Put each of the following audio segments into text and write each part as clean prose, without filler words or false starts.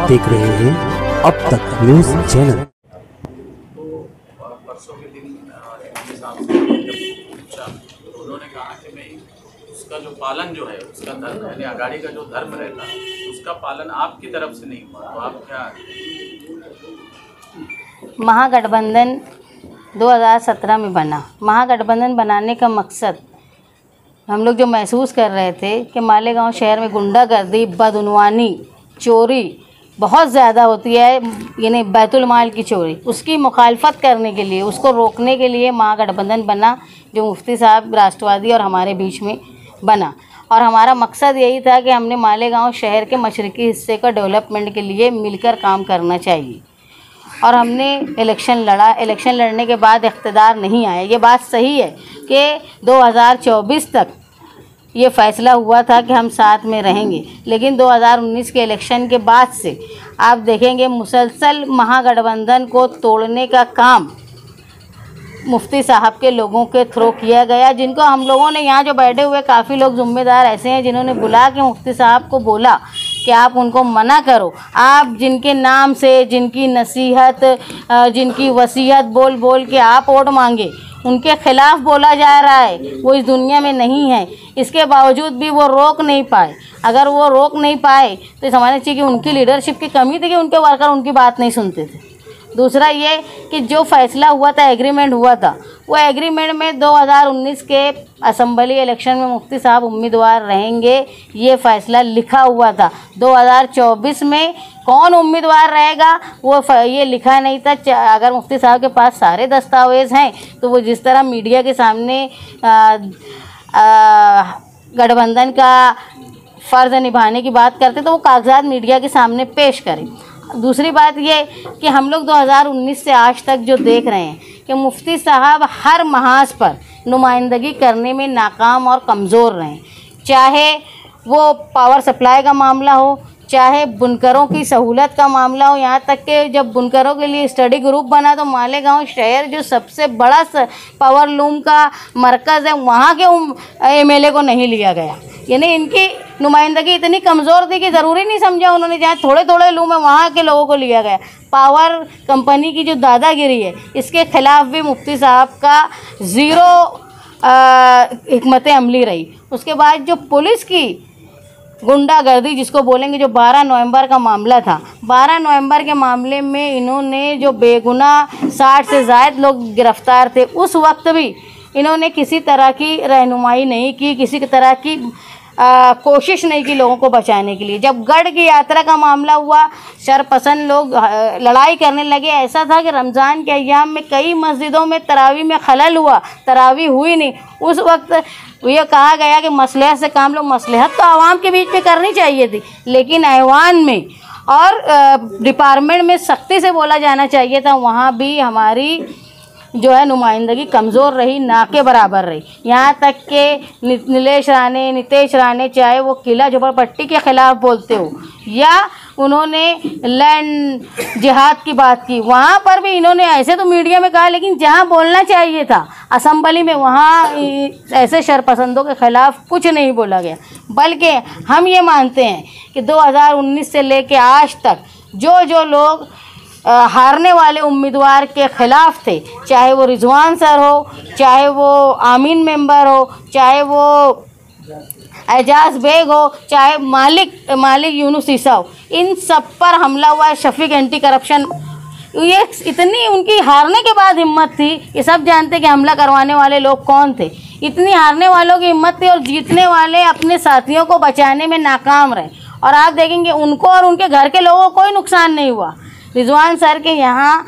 देख रहे हैं अब तक न्यूज चैनल। परसों के दिन साहब से जब पूछा तो उन्होंने कहा कि भाई उसका जो पालन जो है उसका धर्म यानी अगाड़ी का जो धर्म रहता है उसका पालन आपकी तरफ से नहीं हुआ, तो आप क्या? महागठबंधन 2017 में बना। महागठबंधन बनाने का मकसद हम लोग जो महसूस कर रहे थे कि मालेगांव शहर में गुंडागर्दी, बदउनवानी, चोरी बहुत ज़्यादा होती है, यानी बैतुल माल की चोरी, उसकी मुखालफत करने के लिए, उसको रोकने के लिए महागठबंधन बना, जो मुफ्ती साहब राष्ट्रवादी और हमारे बीच में बना। और हमारा मकसद यही था कि हमने मालेगांव शहर के मशरक़ी हिस्से का डेवलपमेंट के लिए मिलकर काम करना चाहिए। और हमने इलेक्शन लड़ा। इलेक्शन लड़ने के बाद इक़्तिदार नहीं आया। ये बात सही है कि 2024 तक ये फ़ैसला हुआ था कि हम साथ में रहेंगे, लेकिन 2019 के इलेक्शन के बाद से आप देखेंगे मुसलसल महागठबंधन को तोड़ने का काम मुफ्ती साहब के लोगों के थ्रू किया गया, जिनको हम लोगों ने यहाँ जो बैठे हुए काफ़ी लोग ज़िम्मेदार ऐसे हैं जिन्होंने बुला के मुफ्ती साहब को बोला कि आप उनको मना करो। आप जिनके नाम से, जिनकी नसीहत, जिनकी वसीयत बोल बोल के आप वोट मांगे, उनके ख़िलाफ़ बोला जा रहा है, वो इस दुनिया में नहीं है। इसके बावजूद भी वो रोक नहीं पाए। अगर वो रोक नहीं पाए तो समझना चाहिए कि उनकी लीडरशिप की कमी थी कि उनके वर्कर उनकी बात नहीं सुनते थे। दूसरा ये कि जो फ़ैसला हुआ था, एग्रीमेंट हुआ था, वो एग्रीमेंट में 2019 के असम्बली इलेक्शन में मुफ्ती साहब उम्मीदवार रहेंगे, ये फ़ैसला लिखा हुआ था। 2024 में कौन उम्मीदवार रहेगा वो ये लिखा नहीं था। अगर मुफ्ती साहब के पास सारे दस्तावेज़ हैं तो वो जिस तरह मीडिया के सामने गठबंधन का फ़र्ज़ निभाने की बात करते तो वो कागजात मीडिया के सामने पेश करें। दूसरी बात ये कि हम लोग 2019 से आज तक जो देख रहे हैं कि मुफ्ती साहब हर महाज पर नुमाइंदगी करने में नाकाम और कमज़ोर रहे, चाहे वो पावर सप्लाई का मामला हो, चाहे बुनकरों की सहूलत का मामला हो। यहाँ तक कि जब बुनकरों के लिए स्टडी ग्रुप बना तो मालेगांव शहर जो सबसे बड़ा पावर लूम का मरकज़ है, वहाँ के एमएलए को नहीं लिया गया। यानी इनकी नुमाइंदगी इतनी कमज़ोर थी कि ज़रूरी नहीं समझा उन्होंने, जहाँ थोड़े थोड़े लूम है वहाँ के लोगों को लिया गया। पावर कंपनी की जो दादागिरी है, इसके ख़िलाफ़ भी मुफ्ती साहब का ज़ीरो हिकमत अमली रही। उसके बाद जो पुलिस की गुंडागर्दी जिसको बोलेंगे, जो 12 नवंबर का मामला था, 12 नवंबर के मामले में इन्होंने जो बेगुनाह 60 से ज़ायद लोग गिरफ़्तार थे, उस वक्त भी इन्होंने किसी तरह की रहनुमाई नहीं की, किसी तरह की कोशिश नहीं की लोगों को बचाने के लिए। जब गढ़ की यात्रा का मामला हुआ, शरपसंद लोग लड़ाई करने लगे। ऐसा था कि रमज़ान के अय्याम में कई मस्जिदों में तरावी में खलल हुआ, तरावी हुई नहीं। उस वक्त ये कहा गया कि मसलहत से काम लो। मसलहत तो आवाम के बीच में करनी चाहिए थी, लेकिन ऐवान में और डिपार्टमेंट में सख्ती से बोला जाना चाहिए था। वहाँ भी हमारी जो है नुमाइंदगी कमज़ोर रही, ना के बराबर रही। यहाँ तक कि नितेश राणे चाहे वो किला झोपड़पट्टी के ख़िलाफ़ बोलते हो या उन्होंने लैंड जिहाद की बात की, वहाँ पर भी इन्होंने ऐसे तो मीडिया में कहा, लेकिन जहाँ बोलना चाहिए था असम्बली में, वहाँ ऐसे शरपसंदों के ख़िलाफ़ कुछ नहीं बोला गया। बल्कि हम ये मानते हैं कि 2019 से लेकर आज तक जो लोग हारने वाले उम्मीदवार के ख़िलाफ़ थे, चाहे वो रिजवान सर हो, चाहे वो आमीन मेंबर हो, चाहे वो एजाज बेग हो, चाहे मालिक यूनुस ईसा हो, इन सब पर हमला हुआ है। शफीक एंटी करप्शन, ये इतनी उनकी हारने के बाद हिम्मत थी। ये सब जानते कि हमला करवाने वाले लोग कौन थे। इतनी हारने वालों की हिम्मत थी और जीतने वाले अपने साथियों को बचाने में नाकाम रहे। और आप देखेंगे उनको और उनके घर के लोगों को कोई नुकसान नहीं हुआ। रिजवान सर के यहाँ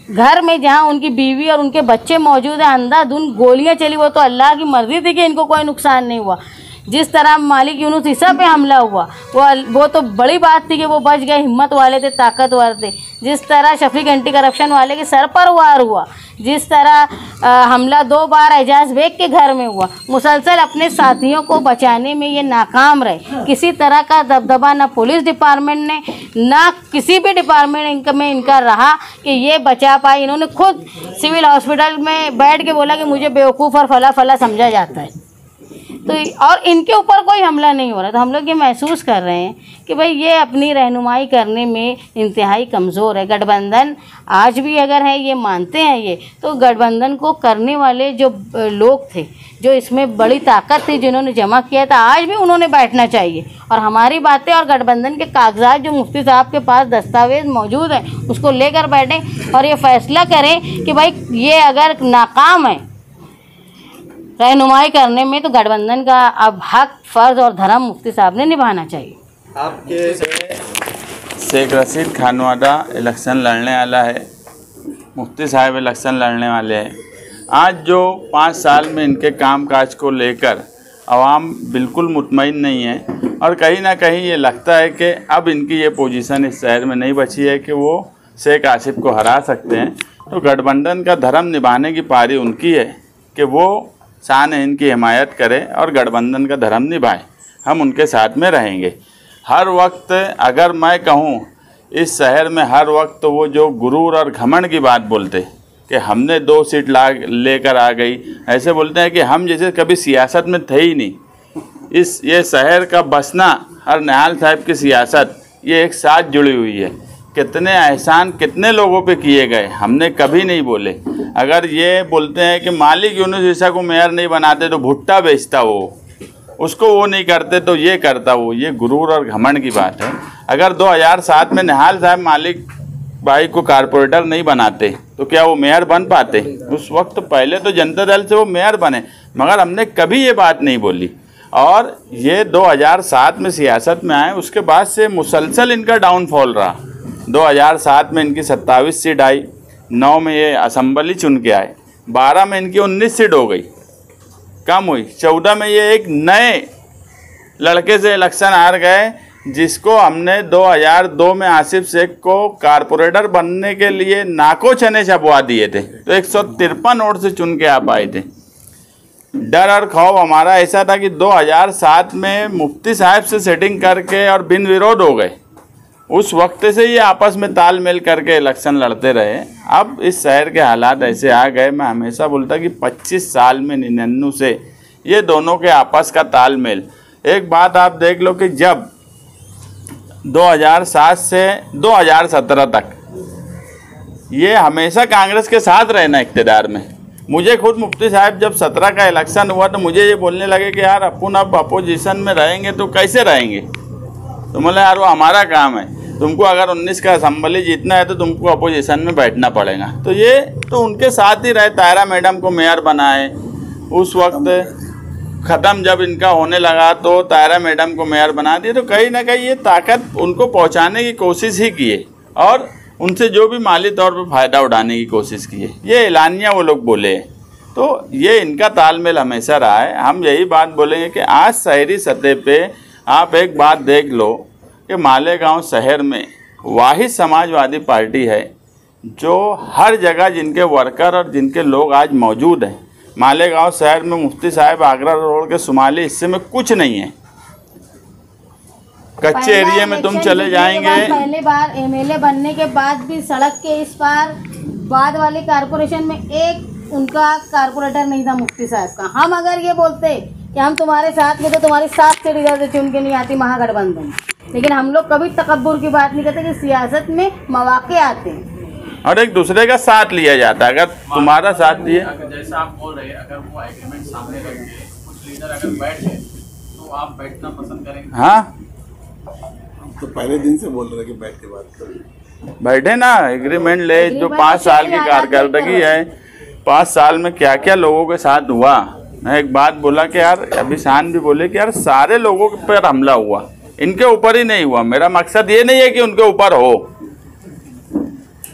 घर में जहाँ उनकी बीवी और उनके बच्चे मौजूद हैं, अंधाधुंध गोलियां चली, वो तो अल्लाह की मर्ज़ी थी कि इनको कोई नुकसान नहीं हुआ। जिस तरह मालिक यूनुस ईसा पे हमला हुआ, वो तो बड़ी बात थी कि वो बच गए, हिम्मत वाले थे, ताकतवर थे। जिस तरह शफीक एंटी करप्शन वाले के सर पर वार हुआ, जिस तरह हमला 2 बार एजाज बेग के घर में हुआ, मुसलसल अपने साथियों को बचाने में ये नाकाम रहे। किसी तरह का दबदबा ना पुलिस डिपार्टमेंट ने, ना किसी भी डिपार्टमेंट में इनका रहा कि ये बचा पाए। इन्होंने खुद सिविल हॉस्पिटल में बैठ के बोला कि मुझे बेवकूफ़ और फला फला समझा जाता है। तो और इनके ऊपर कोई हमला नहीं हो रहा। तो हम लोग ये महसूस कर रहे हैं कि भाई ये अपनी रहनुमाई करने में इंतहाई कमज़ोर है। गठबंधन आज भी अगर है, ये मानते हैं ये, तो गठबंधन को करने वाले जो लोग थे, जो इसमें बड़ी ताकत थी, जिन्होंने जमा किया था, आज भी उन्होंने बैठना चाहिए और हमारी बातें और गठबंधन के कागजात जो मुफ्ती साहब के पास दस्तावेज़ मौजूद हैं उसको लेकर बैठें और ये फैसला करें कि भाई ये अगर नाकाम है रहनुमाई करने में, तो गठबंधन का अब हक, फ़र्ज़ और धर्म मुफ्ती साहब ने निभाना चाहिए। आपके शेख रशीद खानवादा इलेक्शन लड़ने वाला है, मुफ्ती साहब इलेक्शन लड़ने वाले हैं। आज जो 5 साल में इनके कामकाज को लेकर आवाम बिल्कुल मुतमईन नहीं है और कहीं ना कहीं ये लगता है कि अब इनकी ये पोजीशन इस शहर में नहीं बची है कि वो शेख आसिफ को हरा सकते हैं। तो गठबंधन का धर्म निभाने की पारी उनकी है कि वो शान इनकी हिमायत करे और गठबंधन का धर्म निभाए। हम उनके साथ में रहेंगे हर वक्त। अगर मैं कहूँ इस शहर में हर वक्त वो जो गुरूर और घमंड की बात बोलते कि हमने 2 सीट लेकर आ गई, ऐसे बोलते हैं कि हम जैसे कभी सियासत में थे ही नहीं। ये शहर का बसना और निहाल साहब की सियासत ये एक साथ जुड़ी हुई है। कितने एहसान कितने लोगों पे किए गए हमने कभी नहीं बोले। अगर ये बोलते हैं कि मालिक यूनुस ईसा को मेयर नहीं बनाते तो भुट्टा बेचता वो, उसको वो नहीं करते तो ये करता वो, ये गुरूर और घमंड की बात है। अगर 2007 में निहाल साहब मालिक भाई को कारपोरेटर नहीं बनाते तो क्या वो मेयर बन पाते? उस वक्त पहले तो जनता दल से वो मेयर बने, मगर हमने कभी ये बात नहीं बोली। और ये 2007 में सियासत में आए, उसके बाद से मुसलसल इनका डाउनफॉल रहा। 2007 में इनकी 27 सीट आई, 9 में ये असम्बली चुन के आए, 12 में इनकी 19 सीट हो गई, कम हुई। 14 में ये एक नए लड़के से इलेक्शन हार गए जिसको हमने 2002 में आसिफ शेख को कारपोरेटर बनने के लिए नाको चने छपवा दिए थे, तो 153 वोट से चुन के आ पाए थे। डर और खौफ हमारा ऐसा था कि 2007 में मुफ्ती साहब से सेटिंग करके और बिन विरोध हो गए। उस वक्त से ये आपस में तालमेल करके इलेक्शन लड़ते रहे। अब इस शहर के हालात ऐसे आ गए, मैं हमेशा बोलता कि 25 साल में 99 से ये दोनों के आपस का तालमेल। एक बात आप देख लो कि जब 2007 से 2017 तक ये हमेशा कांग्रेस के साथ रहना इक़्तिदार में। मुझे खुद मुफ्ती साहब जब 17 का इलेक्शन हुआ तो मुझे ये बोलने लगे कि यार अपन अब अपोजिशन में रहेंगे तो कैसे रहेंगे? तो बोले यार वो हमारा काम है, तुमको अगर 19 का असम्बली जीतना है तो तुमको अपोजिशन में बैठना पड़ेगा। तो ये तो उनके साथ ही रहे, तायरा मैडम को मेयर बनाए। उस वक्त ख़त्म जब इनका होने लगा तो तायरा मैडम को मेयर बना दिए। तो कहीं ना कहीं ये ताकत उनको पहुंचाने की कोशिश ही की है और उनसे जो भी माली तौर पर फ़ायदा उठाने की कोशिश की है, ये एलानिया वो लोग बोले। तो ये इनका तालमेल हमेशा रहा है। हम यही बात बोलेंगे कि आज शहरी सतह पे आप एक बात देख लो कि मालेगांव शहर में वाहिद समाजवादी पार्टी है जो हर जगह जिनके वर्कर और जिनके लोग आज मौजूद हैं। मालेगांव शहर में मुफ्ती साहब आगरा रोड के शुमाली हिस्से में कुछ नहीं है, कच्चे एरिया में तुम चले जाएंगे। पहले बार एमएलए बनने के बाद भी सड़क के इस पार बाद वाले कारपोरेशन में एक उनका कारपोरेटर नहीं था मुफ्ती साहब का। हम अगर ये बोलते कि हम तुम्हारे साथ में तो तुम्हारी 7 सीट इधर से चुन के नहीं आती महागठबंधन, लेकिन हम लोग कभी तकब्बुर की बात नहीं करते कि सियासत में मौके आते हैं और एक दूसरे का साथ लिया जाता है। अगर तुम्हारा साथ दिए, जैसा आप बोल रहे हैं, अगर वो एग्रीमेंट सामने रख के कुछ लीडर अगर बैठ गए तो आप बैठना पसंद करेंगे? हाँ, तो पहले दिन से बोल रहे कि बैठ के बात करें, बैठे ना, एग्रीमेंट ले। जो 5 साल की कारकर्दगी है, 5 साल में क्या क्या लोगों के साथ हुआ। मैं एक बात बोला कि यार, अभी शान भी बोले कि यार सारे लोगों पर हमला हुआ, इनके ऊपर ही नहीं हुआ। मेरा मकसद ये नहीं है कि उनके ऊपर हो,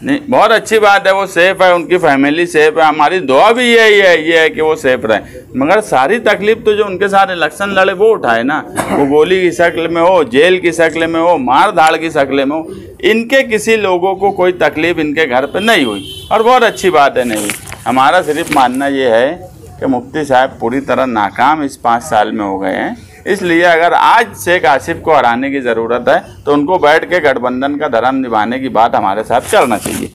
नहीं, बहुत अच्छी बात है, वो सेफ है, उनकी फैमिली सेफ है, हमारी दुआ भी ये है कि वो सेफ रहे। मगर सारी तकलीफ तो जो उनके साथ इलेक्शन लड़े वो उठाए ना, वो गोली की शक्ल में हो, जेल की शक्ल में हो, मार धाड़ की शक्ल में हो, इनके किसी लोगों को कोई तकलीफ इनके घर पे नहीं हुई और बहुत अच्छी बात है, नहीं हुई। हमारा सिर्फ मानना ये है कि मुफ्ती साहब पूरी तरह नाकाम इस 5 साल में हो गए हैं। इसलिए अगर आज शेख आसिफ को हराने की ज़रूरत है तो उनको बैठ के गठबंधन का धर्म निभाने की बात हमारे साथ करना चाहिए।